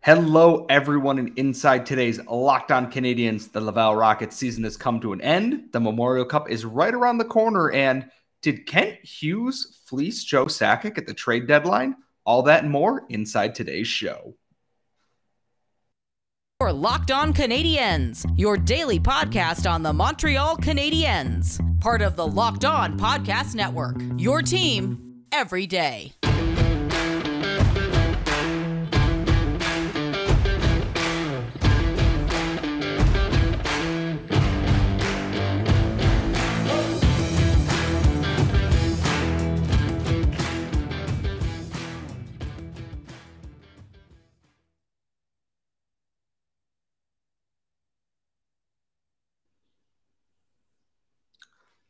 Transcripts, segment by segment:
Hello, everyone, and inside today's Locked On Canadiens, the Laval Rocket season has come to an end. The Memorial Cup is right around the corner, and did Kent Hughes fleece Joe Sakic at the trade deadline? All that and more inside today's show. For Locked On Canadiens, your daily podcast on the Montreal Canadiens, part of the Locked On Podcast Network, your team every day.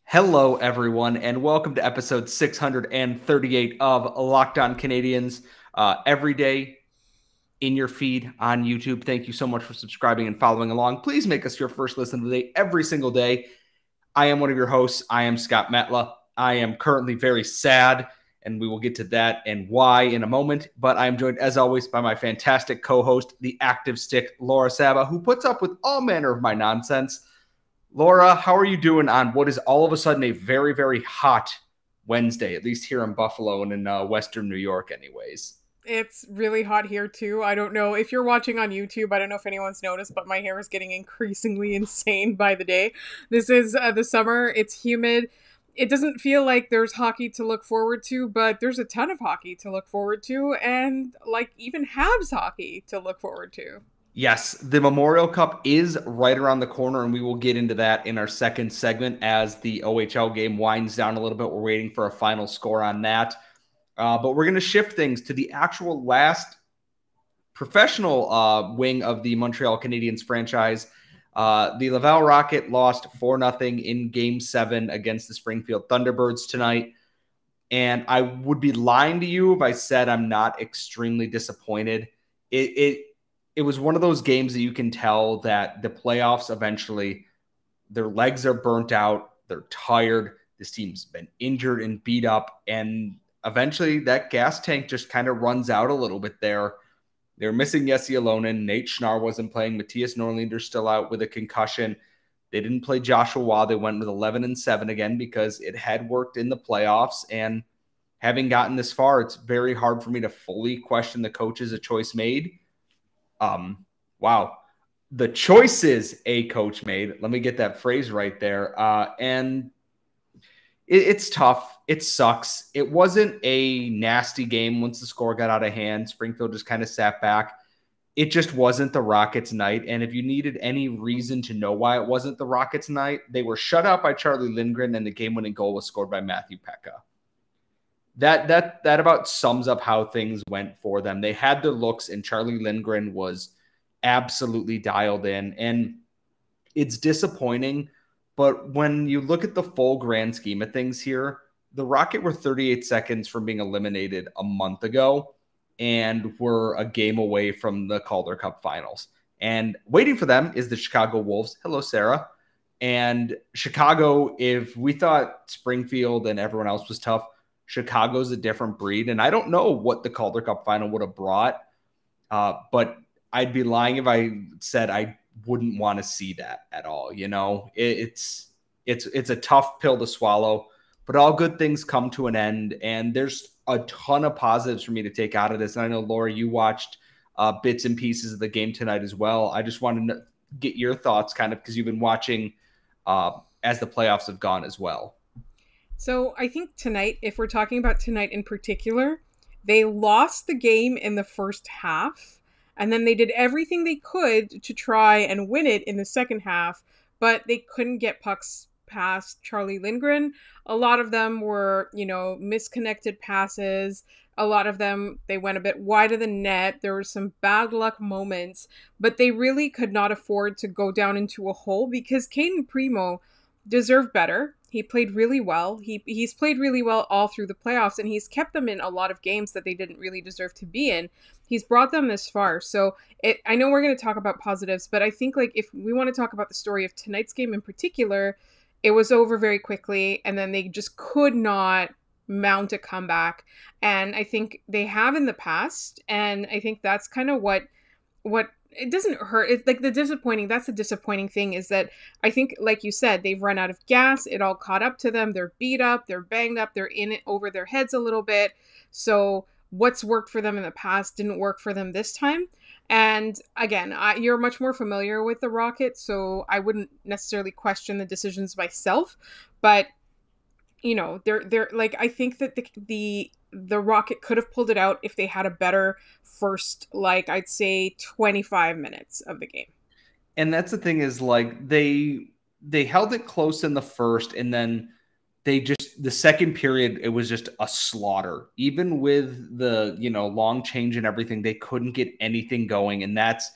Hello, everyone, and welcome to episode 638 of Locked On Canadiens. Every day in your feed on YouTube. Thank you so much for subscribing and following along. Please make us your first listen of the day every single day. I am one of your hosts. I am Scott Metla. I am currently very sad, and we will get to that and why in a moment. But I am joined, as always, by my fantastic co-host, the active stick, Laura Saba, who puts up with all manner of my nonsense. Laura, how are you doing on what is all of a sudden a very, very hot Wednesday, at least here in Buffalo and in Western New York anyways? It's really hot here too. I don't know if you're watching on YouTube. I don't know if anyone's noticed, but my hair is getting increasingly insane by the day. This is the summer. It's humid. It doesn't feel like there's hockey to look forward to, but there's a ton of hockey to look forward to, and like even Habs hockey to look forward to. Yes, the Memorial Cup is right around the corner, and we will get into that in our second segment as the OHL game winds down a little bit. We're waiting for a final score on that. But we're going to shift things to the actual last professional wing of the Montreal Canadiens franchise. The Laval Rocket lost 4-0 in Game 7 against the Springfield Thunderbirds tonight. And I would be lying to you if I said I'm not extremely disappointed. It was one of those games that you can tell that the playoffs eventually, their legs are burnt out. They're tired. This team's been injured and beat up. And eventually that gas tank just kind of runs out a little bit there. They're missing Jesse Alonen. Nate Schnarr wasn't playing. Matthias Norlinder's still out with a concussion. They didn't play Joshua Waugh. They went with 11-7 again because it had worked in the playoffs. And having gotten this far, it's very hard for me to fully question the coaches a choice made. Wow. The choices a coach made. Let me get that phrase right there. And it's tough. It sucks. It wasn't a nasty game once the score got out of hand. Springfield just kind of sat back. It just wasn't the Rockets' night. And if you needed any reason to know why it wasn't the Rockets' night, they were shut out by Charlie Lindgren, and the game-winning goal was scored by Matthew Pekka. That about sums up how things went for them. They had their looks, and Charlie Lindgren was absolutely dialed in. And it's disappointing, but when you look at the full grand scheme of things here, the Rocket were 38 seconds from being eliminated a month ago and were a game away from the Calder Cup finals. And waiting for them is the Chicago Wolves. Hello, Sarah. And Chicago, if we thought Springfield and everyone else was tough, Chicago's a different breed, and I don't know what the Calder Cup final would have brought, but I'd be lying if I said I wouldn't want to see that at all. You know, it's a tough pill to swallow, but all good things come to an end, and there's a ton of positives for me to take out of this. And I know, Laura, you watched bits and pieces of the game tonight as well. I just wanted to get your thoughts kind of because you've been watching as the playoffs have gone as well. So I think tonight, if we're talking about tonight in particular, they lost the game in the first half, and then they did everything they could to try and win it in the second half, but they couldn't get pucks past Charlie Lindgren. A lot of them were, misconnected passes. A lot of them, they went a bit wide of the net. There were some bad luck moments, but they really could not afford to go down into a hole because Cayden Primeau deserved better. He played really well. He's played really well all through the playoffs, and he's kept them in a lot of games that they didn't really deserve to be in. He's brought them this far. So I know we're going to talk about positives, but I think like if we want to talk about the story of tonight's game in particular, it was over very quickly, and then they just could not mount a comeback. And I think they have in the past, and I think that's kind of what what it doesn't hurt. It's like that's the disappointing thing is that I think, like you said, they've run out of gas. It all caught up to them. They're beat up. They're banged up. They're in it over their heads a little bit. So what's worked for them in the past didn't work for them this time. And again, you're much more familiar with the Rocket, so I wouldn't necessarily question the decisions myself. But they're like, I think that the Rocket could have pulled it out if they had a better first, like, I'd say 25 minutes of the game. And that's the thing is, like, they held it close in the first, and then the second period, it was just a slaughter. Even with the, long change and everything, they couldn't get anything going. And that's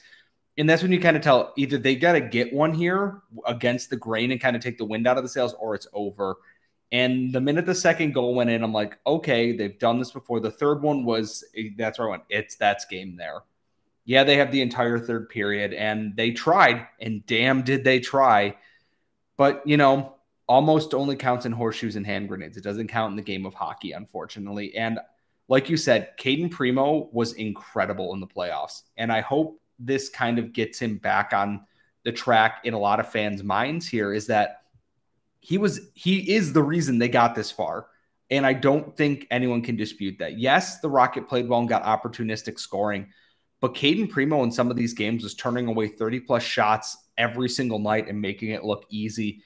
when you kind of tell either they got to get one here against the grain and kind of take the wind out of the sails, or it's over. And the minute the second goal went in, I'm like, okay, they've done this before. The third one that's where I went, that's game there. Yeah, they have the entire third period, and they tried, and damn did they try. But, almost only counts in horseshoes and hand grenades. It doesn't count in the game of hockey, unfortunately. And like you said, Cayden Primeau was incredible in the playoffs. And I hope this kind of gets him back on the track in a lot of fans' minds here, is that he is the reason they got this far. And I don't think anyone can dispute that. Yes, the Rocket played well and got opportunistic scoring, but Cayden Primeau in some of these games was turning away 30-plus shots every single night and making it look easy.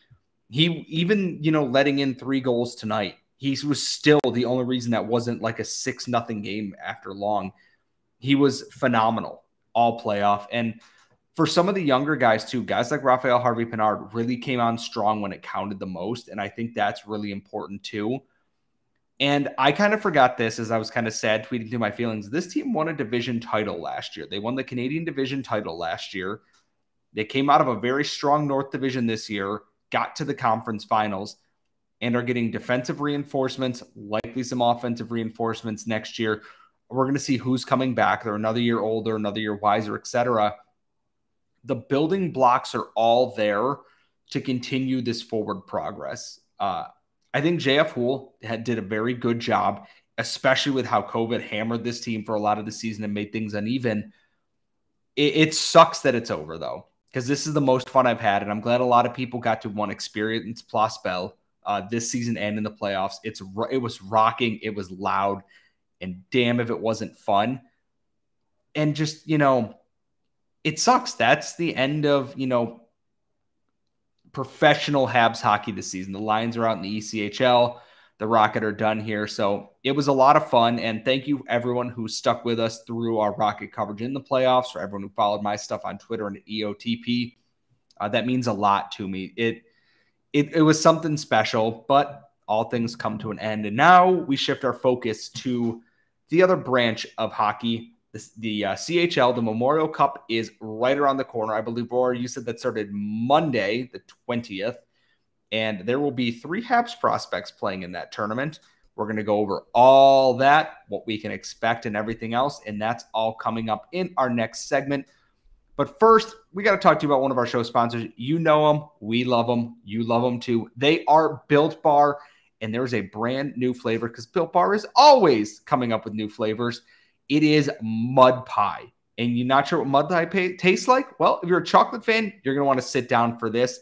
He even, letting in 3 goals tonight, he was still the only reason that wasn't like a 6-0 game after long. He was phenomenal all playoff. And for some of the younger guys too, guys like Raphael Harvey-Pinard really came on strong when it counted the most. And I think that's really important too. And I kind of forgot this as I was kind of sad tweeting through my feelings. This team won a division title last year. They won the Canadian division title last year. They came out of a very strong North Division this year, got to the conference finals, and are getting defensive reinforcements, likely some offensive reinforcements next year. We're going to see who's coming back. They're another year older, another year wiser, etc. The building blocks are all there to continue this forward progress. I think JF Houle did a very good job, especially with how COVID hammered this team for a lot of the season and made things uneven. It sucks that it's over, though, because this is the most fun I've had, and I'm glad a lot of people got to experience Place Bell this season and in the playoffs. It was rocking, it was loud, and damn if it wasn't fun. And just, it sucks. That's the end of, professional Habs hockey this season. The Lions are out in the ECHL. The Rocket are done here. So it was a lot of fun. And thank you, everyone who stuck with us through our Rocket coverage in the playoffs, for everyone who followed my stuff on Twitter and EOTP. That means a lot to me. It was something special, but all things come to an end. And now we shift our focus to the other branch of hockey. The CHL, the Memorial Cup, is right around the corner. I believe, Rory, you said that started Monday, the 20th, and there will be 3 Habs prospects playing in that tournament. We're going to go over all that, what we can expect and everything else, and that's all coming up in our next segment. But first, we got to talk to you about one of our show sponsors. You know them. We love them. You love them too. They are Built Bar, and there's a brand new flavor because Built Bar is always coming up with new flavors. It is mud pie. And you're not sure what mud pie tastes like? Well, if you're a chocolate fan, you're going to want to sit down for this.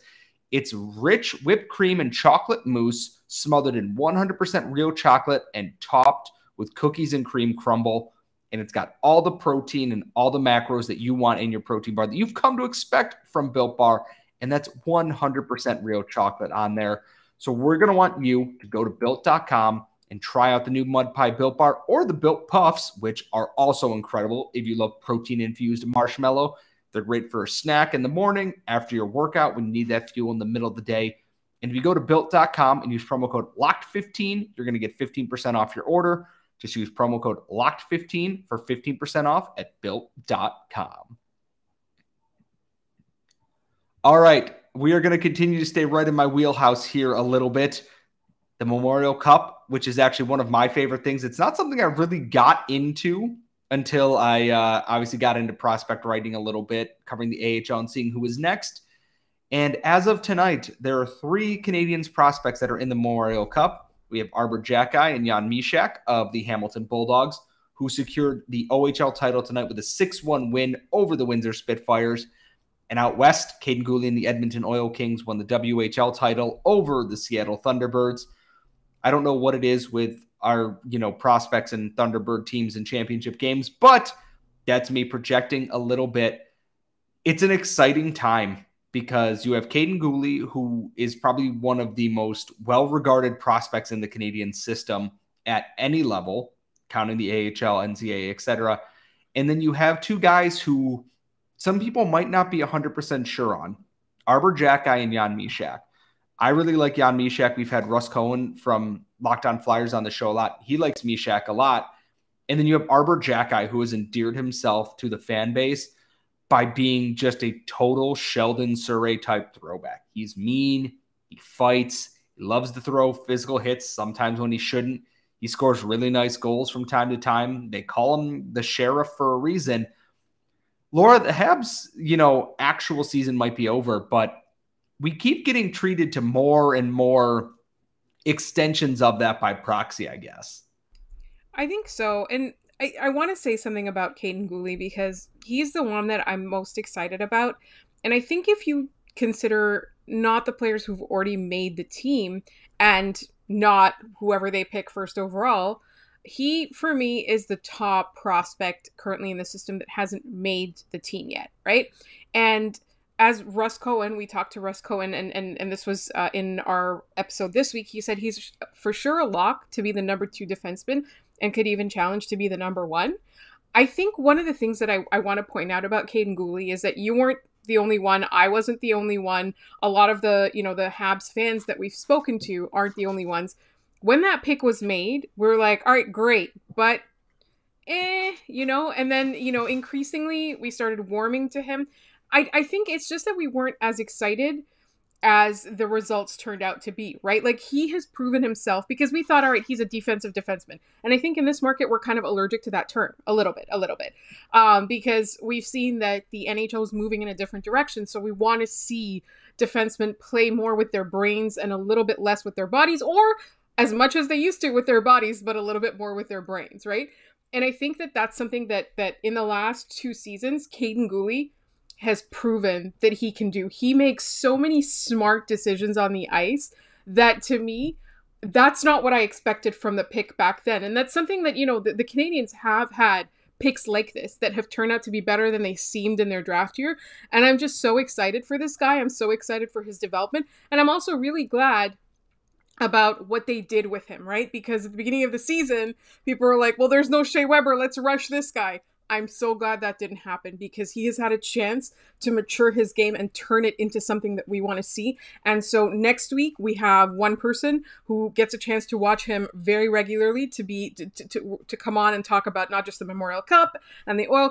It's rich whipped cream and chocolate mousse smothered in 100% real chocolate and topped with cookies and cream crumble. And it's got all the protein and all the macros that you want in your protein bar that you've come to expect from Built Bar. And that's 100% real chocolate on there. So we're going to want you to go to Built.com and try out the new Mud Pie Built Bar or the Built Puffs, which are also incredible if you love protein-infused marshmallow. They're great for a snack in the morning, after your workout, when you need that fuel in the middle of the day. And if you go to Built.com and use promo code LOCKED15, you're going to get 15% off your order. Just use promo code LOCKED15 for 15% off at Built.com. All right, we are going to continue to stay right in my wheelhouse here a little bit. The Memorial Cup, which is actually one of my favorite things. It's not something I really got into until I obviously got into prospect writing a little bit, covering the AHL and seeing who was next. And as of tonight, there are 3 Canadiens prospects that are in the Memorial Cup. We have Arber, Xhekaj, and Mysak of the Hamilton Bulldogs, who secured the OHL title tonight with a 6-1 win over the Windsor Spitfires. And out west, Kaiden Guhle and the Edmonton Oil Kings won the WHL title over the Seattle Thunderbirds. I don't know what it is with our, prospects and Thunderbird teams in championship games, but that's me projecting a little bit. It's an exciting time because you have Kaiden Guhle, who is probably one of the most well-regarded prospects in the Canadian system at any level, counting the AHL, NCAA, etc. And then you have two guys who some people might not be 100% sure on, Arber, Xhekaj, and Jan Mysak. I really like Jan Mysak. We've had Russ Cohen from Locked On Flyers on the show a lot. He likes Mysak a lot. And then you have Arber Xhekaj, who has endeared himself to the fan base by being just a total Sheldon Surrey type throwback. He's mean, he fights, he loves to throw physical hits sometimes when he shouldn't. He scores really nice goals from time to time. They call him the sheriff for a reason. Laura, the Habs, actual season might be over, but we keep getting treated to more and more extensions of that by proxy, I guess. I think so. And I want to say something about Kaiden Guhle because he's the one that I'm most excited about. And I think if you consider not the players who've already made the team and not whoever they pick first overall, he, for me, is the top prospect currently in the system that hasn't made the team yet, right? And as Russ Cohen, we talked to Russ Cohen, and this was in our episode this week, he said he's for sure a lock to be the number 2 defenseman and could even challenge to be the number 1. I think one of the things that I want to point out about Kaiden Guhle is that you weren't the only one. I wasn't the only one. A lot of the Habs fans that we've spoken to aren't the only ones. When that pick was made, we were like, all right, great, but and then, increasingly we started warming to him. I think it's just that we weren't as excited as the results turned out to be, right? Like, he has proven himself because we thought, all right, he's a defensive defenseman. And I think in this market, we're kind of allergic to that term a little bit, because we've seen that the NHL is moving in a different direction. So we want to see defensemen play more with their brains and a little bit less with their bodies, or as much as they used to with their bodies, but a little bit more with their brains, right? And I think that that's something that in the last 2 seasons, Kaiden Guhle has proven that he can do. He makes so many smart decisions on the ice that, to me, that's not what I expected from the pick back then. And that's something that, the Canadiens have had picks like this that have turned out to be better than they seemed in their draft year. And I'm just so excited for this guy. I'm so excited for his development. And I'm also really glad about what they did with him, right? Because at the beginning of the season, people were like, well, there's no Shea Weber, let's rush this guy. I'm so glad that didn't happen because he has had a chance to mature his game and turn it into something that we want to see. And so next week we have one person who gets a chance to watch him very regularly to come on and talk about not just the Memorial Cup and the Oil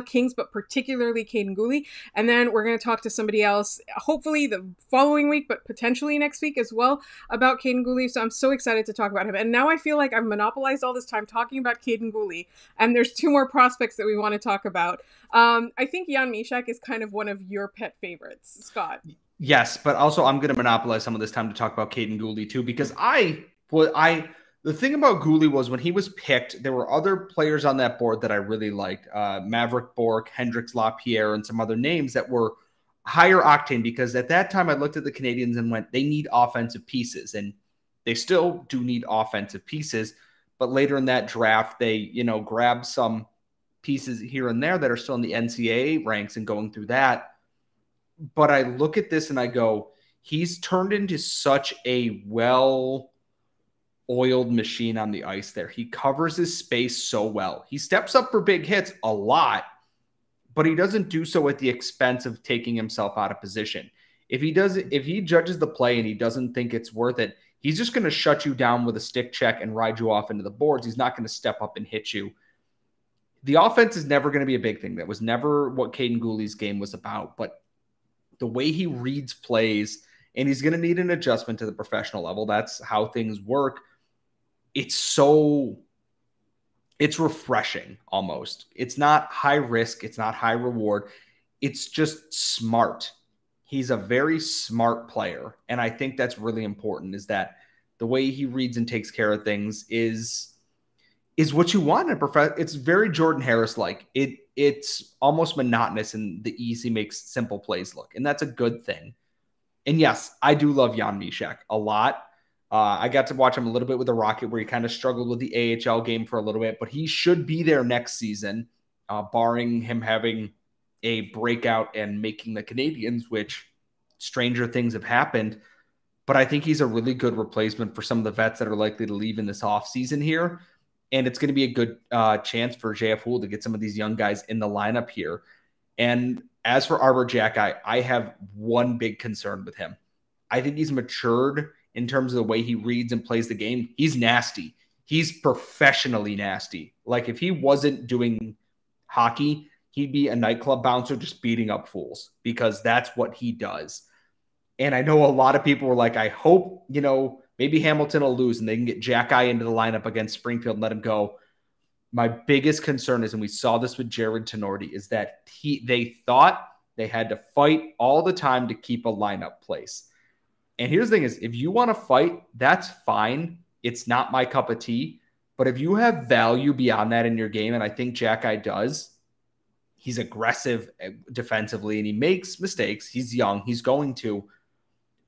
Kings, but particularly Kaiden Guhle. And then we're going to talk to somebody else, hopefully the following week, but potentially next week as well, about Kaiden Guhle. So I'm so excited to talk about him. And now I feel like I've monopolized all this time talking about Kaiden Guhle, and there's 2 more prospects that we want to talk about. I think Jan Mysak is kind of one of your pet favorites, Scott. Yes, but also I'm going to monopolize some of this time to talk about Kaiden Guhle too, because the thing about Guhle was when he was picked, there were other players on that board that I really liked. Maverick Bourque, Hendrix Lapierre, and some other names that were higher octane, because at that time I looked at the Canadiens and went, they need offensive pieces. And they still do need offensive pieces. But later in that draft, they, grabbed some pieces here and there that are still in the NCAA ranks and going through that. But I look at this and I go, he's turned into such a oiled machine on the ice there. He covers his space so well. He steps up for big hits a lot, but he doesn't do so at the expense of taking himself out of position. If he judges the play and he doesn't think it's worth it, he's just going to shut you down with a stick check and ride you off into the boards. He's not going to step up and hit you. The offense is never going to be a big thing. That was never what Kaiden Guhle's game was about, but the way he reads plays, and he's going to need an adjustment to the professional level. That's how things work. It's refreshing almost. It's not high risk. It's not high reward. It's just smart. He's a very smart player. And I think that's really important, is that the way he reads and takes care of things is is what you want in a professional. It's very Jordan Harris-like. It's almost monotonous and the easy makes simple plays look, and that's a good thing. And yes, I do love Jan Mysak a lot. I got to watch him a little bit with the Rocket where he kind of struggled with the AHL game for a little bit, but he should be there next season, barring him having a breakout and making the Canadiens, which stranger things have happened. But I think he's a really good replacement for some of the vets that are likely to leave in this offseason here. And it's going to be a good chance for JF Houle to get some of these young guys in the lineup here. And as for Arber Xhekaj, I have one big concern with him. I think he's matured in terms of the way he reads and plays the game. He's nasty. He's professionally nasty. Like if he wasn't doing hockey, he'd be a nightclub bouncer just beating up fools because that's what he does. And I know a lot of people were like, I hope, maybe Hamilton will lose and they can get Xhekaj into the lineup against Springfield and let him go. My biggest concern is, and we saw this with Jared Tenorti, is that they thought they had to fight all the time to keep a lineup place. And here's the thing is, if you want to fight, that's fine. It's not my cup of tea. But if you have value beyond that in your game, and I think Xhekaj does, he's aggressive defensively and he makes mistakes. He's young. He's going to.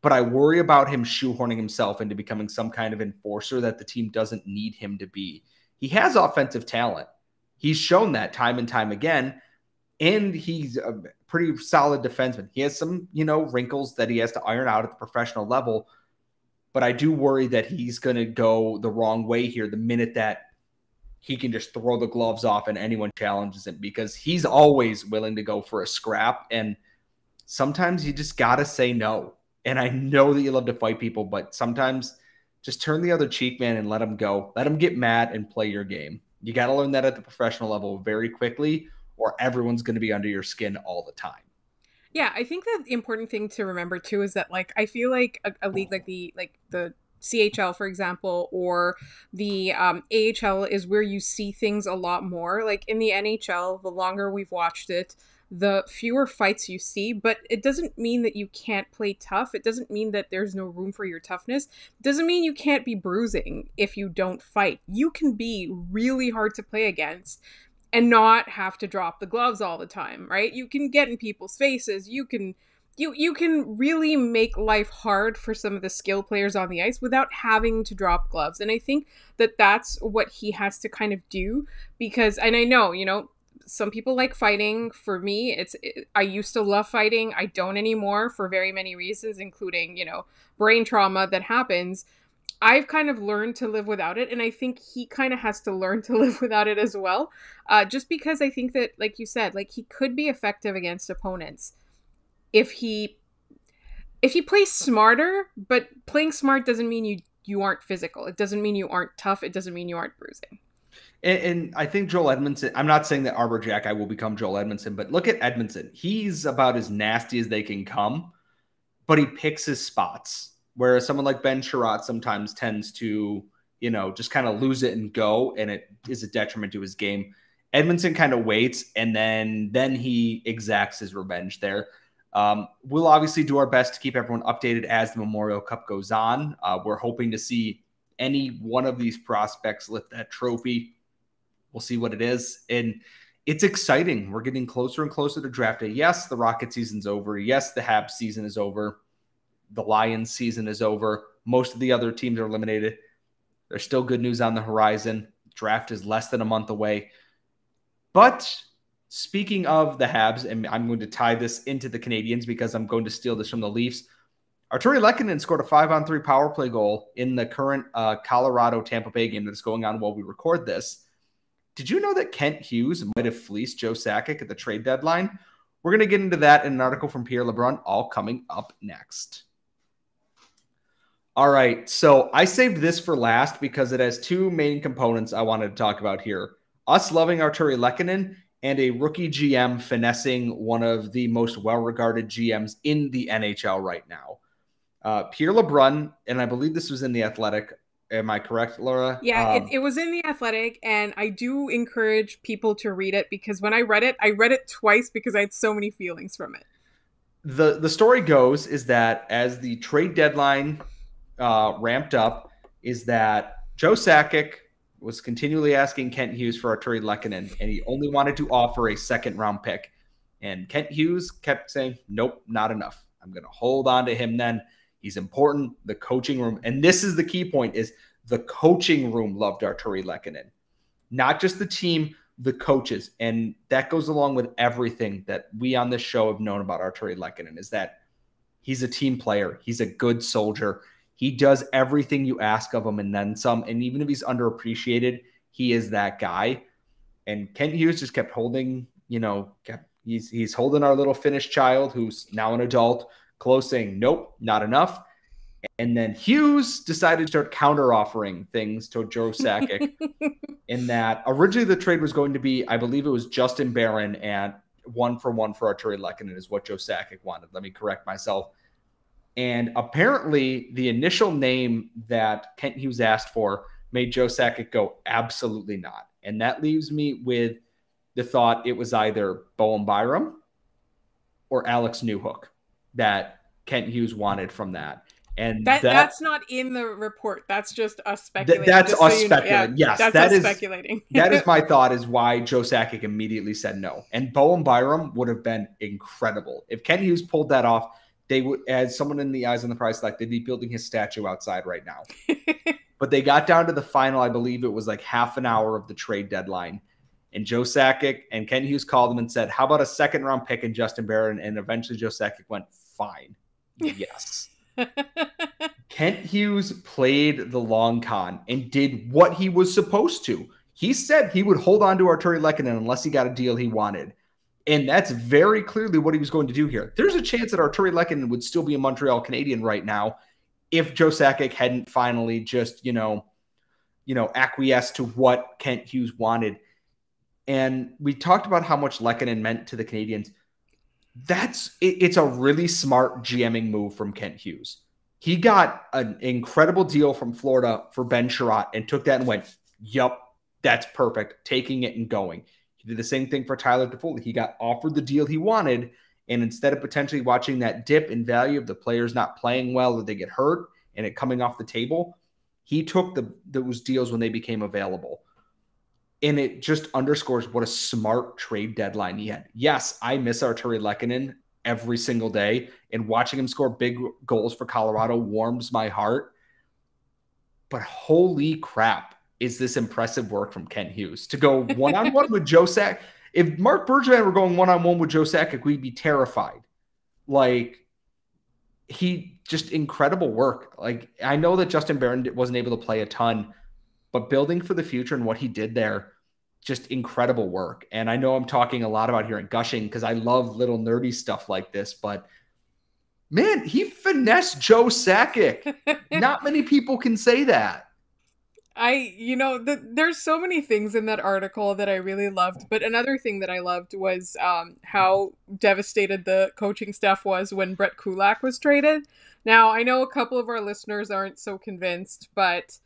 But I worry about him shoehorning himself into becoming some kind of enforcer that the team doesn't need him to be. He has offensive talent. He's shown that time and time again. And he's a pretty solid defenseman. He has some, wrinkles that he has to iron out at the professional level. But I do worry that he's going to go the wrong way here the minute that he can just throw the gloves off and anyone challenges him, because he's always willing to go for a scrap. And sometimes you just got to say no. And I know that you love to fight people, but sometimes just turn the other cheek, man, and let them go. Let them get mad and play your game. You got to learn that at the professional level very quickly, or everyone's going to be under your skin all the time. Yeah, I think the important thing to remember too is that, like, I feel like a league like the CHL, for example, or the AHL is where you see things a lot more. Like in the NHL, the longer we've watched it, the fewer fights you see, but it doesn't mean that you can't play tough. It doesn't mean that there's no room for your toughness. It doesn't mean you can't be bruising if you don't fight. You can be really hard to play against and not have to drop the gloves all the time, right? You can get in people's faces. You can really make life hard for some of the skill players on the ice without having to drop gloves. And I think that that's what he has to kind of do, because, and I know, some people like fighting. For me, I used to love fighting. I don't anymore for very many reasons, including, brain trauma that happens. I've kind of learned to live without it. And I think he kind of has to learn to live without it as well. Just because I think that, like you said, like he could be effective against opponents if he plays smarter, but playing smart doesn't mean you aren't physical. It doesn't mean you aren't tough. It doesn't mean you aren't bruising. And I think Joel Edmondson, I'm not saying that Arber Xhekaj will become Joel Edmondson, but look at Edmondson. He's about as nasty as they can come, but he picks his spots. Whereas someone like Ben Sherratt sometimes tends to, just kind of lose it and go, and it is a detriment to his game. Edmondson kind of waits, and then he exacts his revenge there. We'll obviously do our best to keep everyone updated as the Memorial Cup goes on. We're hoping to see any one of these prospects lift that trophy. We'll see what it is. And it's exciting. We're getting closer and closer to draft day. Yes, the Rocket season's over. Yes, the Habs season is over. The Lions season is over. Most of the other teams are eliminated. There's still good news on the horizon. Draft is less than a month away. But speaking of the Habs, and I'm going to tie this into the Canadiens because I'm going to steal this from the Leafs. Artturi Lehkonen scored a 5-on-3 power play goal in the current Colorado-Tampa Bay game that's going on while we record this. Did you know that Kent Hughes might have fleeced Joe Sakic at the trade deadline? We're going to get into that in an article from Pierre LeBrun, all coming up next. All right, so I saved this for last because it has two main components I wanted to talk about here. Us loving Artturi Lehkonen and a rookie GM finessing one of the most well-regarded GMs in the NHL right now. Pierre LeBrun, and I believe this was in The Athletic. Am I correct, Laura? Yeah, it was in The Athletic, and I do encourage people to read it because when I read it twice because I had so many feelings from it. The story goes is that as the trade deadline ramped up, is that Joe Sakic was continually asking Kent Hughes for Arturi Lehkonen, and he only wanted to offer a second-round pick. And Kent Hughes kept saying, nope, not enough. I'm going to hold on to him then. He's important. The coaching room, and this is the key point, is the coaching room loved Arturi Lehkonen. Not just the team, the coaches. And that goes along with everything that we on this show have known about Arturi Lehkonen, is that he's a team player. He's a good soldier. He does everything you ask of him and then some. And even if he's underappreciated, he is that guy. And Kent Hughes just kept holding, he's holding our little Finnish child, who's now an adult, close, saying, nope, not enough. And then Hughes decided to start counter-offering things to Joe Sakic in that originally the trade was going to be, I believe it was Justin Barron and 1-for-1 for Arturi Lehkonen is what Joe Sakic wanted. Let me correct myself. And apparently the initial name that Kent Hughes asked for made Joe Sakic go, absolutely not. And that leaves me with the thought it was either Bowen Byram or Alex Newhook that Kent Hughes wanted from that. And that's not in the report. That's just us speculating. That's us speculating. Yes, that is speculating. That is my thought, is why Joe Sakic immediately said no. And Bowen Byram would have been incredible. If Kent Hughes pulled that off, they would, as someone in the eyes on the price, like they'd be building his statue outside right now. But they got down to the final, I believe it was like half an hour of the trade deadline. And Joe Sakic and Kent Hughes called him and said, how about a second-round pick in Justin Barron? And eventually Joe Sakic went, fine. Yes. Kent Hughes played the long con and did what he was supposed to. He said he would hold on to Arturi Lehkonen unless he got a deal he wanted. And that's very clearly what he was going to do here. There's a chance that Arturi Lehkonen would still be a Montreal Canadien right now if Joe Sakic hadn't finally just, acquiesced to what Kent Hughes wanted. And we talked about how much Lehkonen meant to the Canadiens. It's a really smart GMing move from Kent Hughes. He got an incredible deal from Florida for Ben Sherratt and took that and went, yup, that's perfect, taking it and going. He did the same thing for Tyler Toffoli. He got offered the deal he wanted, and instead of potentially watching that dip in value of the players not playing well or they get hurt and it coming off the table, he took those deals when they became available. And it just underscores what a smart trade deadline he had. Yes, I miss Arturi Lehkonen every single day, and watching him score big goals for Colorado warms my heart. But holy crap, is this impressive work from Kent Hughes to go one-on-one with Joe Sakic. If Marc Bergevin were going one-on-one with Joe Sakic, we'd be terrified. He just incredible work. I know that Justin Barron wasn't able to play a ton, but building for the future and what he did there, just incredible work. And I know I'm talking a lot about here and gushing because I love little nerdy stuff like this, but man, he finessed Joe Sakic. Not many people can say that. There's so many things in that article that I really loved, but another thing that I loved was how devastated the coaching staff was when Brett Kulak was traded. Now, I know a couple of our listeners aren't so convinced, but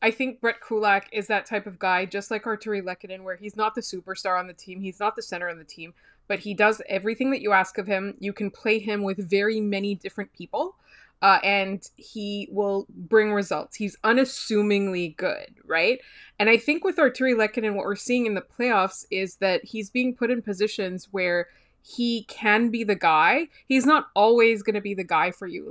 I think Brett Kulak is that type of guy, just like Arturi Lehkonen, where he's not the superstar on the team. He's not the center on the team, but he does everything that you ask of him. You can play him with very many different people, and he will bring results. He's unassumingly good, right? And I think with Arturi Lehkonen, what we're seeing in the playoffs is that he's being put in positions where he can be the guy. He's not always going to be the guy for you,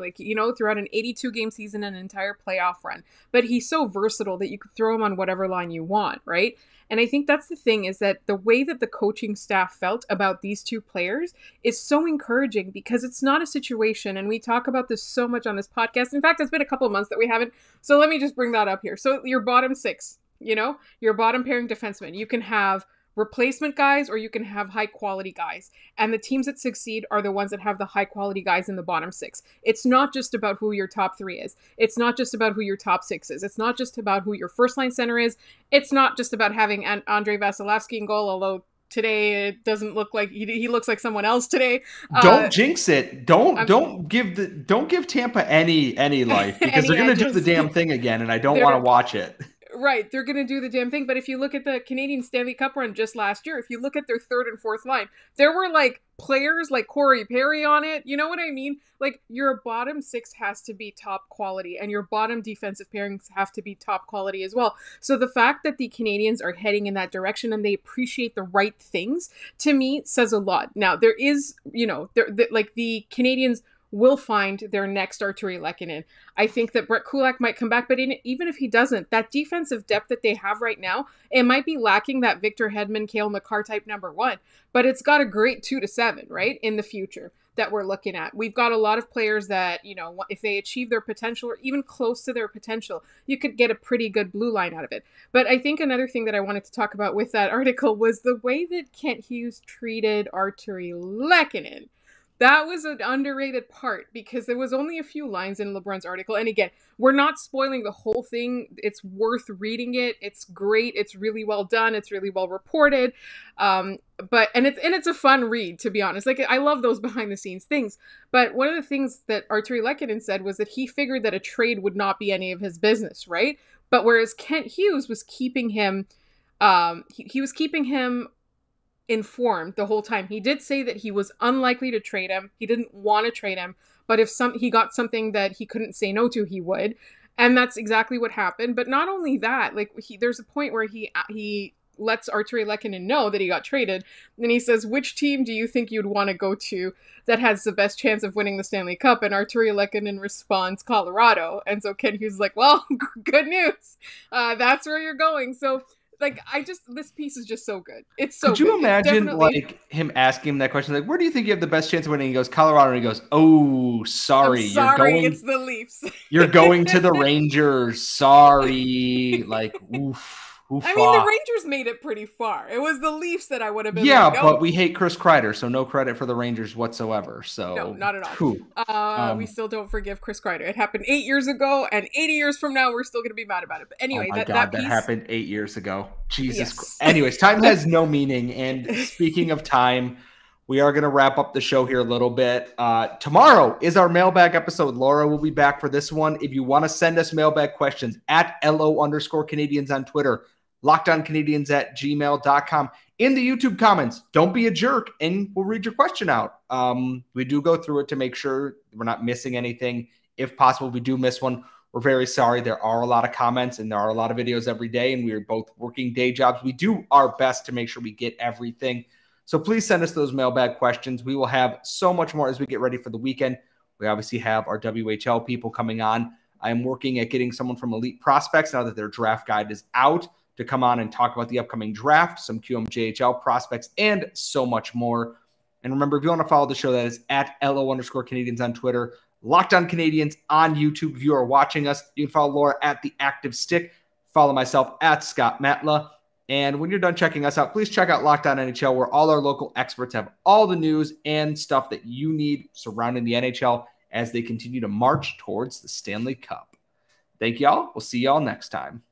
throughout an 82-game season and an entire playoff run. But he's so versatile that you could throw him on whatever line you want, right? And I think that's the thing, is that the way that the coaching staff felt about these two players is so encouraging, because it's not a situation, and we talk about this so much on this podcast. In fact, it's been a couple of months that we haven't. So let me just bring that up here. So your bottom six, your bottom pairing defensemen, you can have replacement guys or you can have high quality guys, and the teams that succeed are the ones that have the high quality guys in the bottom six. It's not just about who your top three is. It's not just about who your top six is. It's not just about who your first line center is. It's not just about having Andrei Vasilevsky in goal, although today it doesn't look like he looks like someone else today. Don't jinx it. Don't give Tampa any life, because they're going to do the damn thing again, and I don't want to watch it. Right, they're going to do the damn thing. But if you look at the Canadian Stanley Cup run just last year, if you look at their third and fourth line, there were like players like Corey Perry on it. You know what I mean? Like your bottom six has to be top quality and your bottom defensive pairings have to be top quality as well. So the fact that the Canadians are heading in that direction and they appreciate the right things, to me, says a lot. Now, there is, like the Canadians will find their next Arturi Lehkonen. I think that Brett Kulak might come back, but even if he doesn't, that defensive depth that they have right now, it might be lacking that Victor Hedman, Cale Makar type number one, but it's got a great 2 to 7, right, in the future that we're looking at. We've got a lot of players that, if they achieve their potential or even close to their potential, you could get a pretty good blue line out of it. But I think another thing that I wanted to talk about with that article was the way that Kent Hughes treated Arturi Lehkonen. That was an underrated part because there was only a few lines in LeBrun's article. And again, we're not spoiling the whole thing. It's worth reading it. It's great. It's really well done. It's really well reported. But it's a fun read, to be honest. Like, I love those behind the scenes things. But one of the things that Arturi Lehkonen said was that he figured that a trade would not be any of his business, right? But whereas Kent Hughes was keeping him, he was keeping him informed the whole time. He did say that he was unlikely to trade him. He didn't want to trade him, but if he got something that he couldn't say no to, he would. And that's exactly what happened. But not only that, like there's a point where he lets Arturi Lehkonen know that he got traded. And he says, which team do you think you'd want to go to that has the best chance of winning the Stanley Cup? And Arturi Lehkonen responds, Colorado. And so Ken Hughes is like, well, good news. That's where you're going. So this piece is just so good. It's so good. Could you imagine like him asking him that question? Like, where do you think you have the best chance of winning? He goes, Colorado. And he goes, oh, sorry. It's the Leafs. You're going to the Rangers. Sorry. Like, oof. I mean, the Rangers made it pretty far. It was the Leafs that I would have been but we hate Chris Kreider, so no credit for the Rangers whatsoever. So no, not at all. We still don't forgive Chris Kreider. It happened 8 years ago, and 80 years from now, we're still going to be mad about it. But anyway, that happened 8 years ago. Jesus Christ. Yes. Anyways, time has no meaning. And speaking of time, we are going to wrap up the show here a little bit. Tomorrow is our mailbag episode. Laura will be back for this one. If you want to send us mailbag questions, at @LO_Canadians on Twitter, LockedOnCanadians@gmail.com. In the YouTube comments, don't be a jerk, and we'll read your question out. We do go through it to make sure we're not missing anything. If possible, if we do miss one, we're very sorry. There are a lot of comments, and there are a lot of videos every day, and we are both working day jobs. We do our best to make sure we get everything. So please send us those mailbag questions. We will have so much more as we get ready for the weekend. We obviously have our WHL people coming on. I am working at getting someone from Elite Prospects now that their draft guide is out, to come on and talk about the upcoming draft, some QMJHL prospects, and so much more. And remember, if you want to follow the show, that is at @LO_Canadians on Twitter, Locked On Canadians on YouTube. If you are watching us, you can follow Laura at The Active Stick. Follow myself at Scott Matla. And when you're done checking us out, please check out Locked On NHL, where all our local experts have all the news and stuff that you need surrounding the NHL as they continue to march towards the Stanley Cup. Thank y'all. We'll see y'all next time.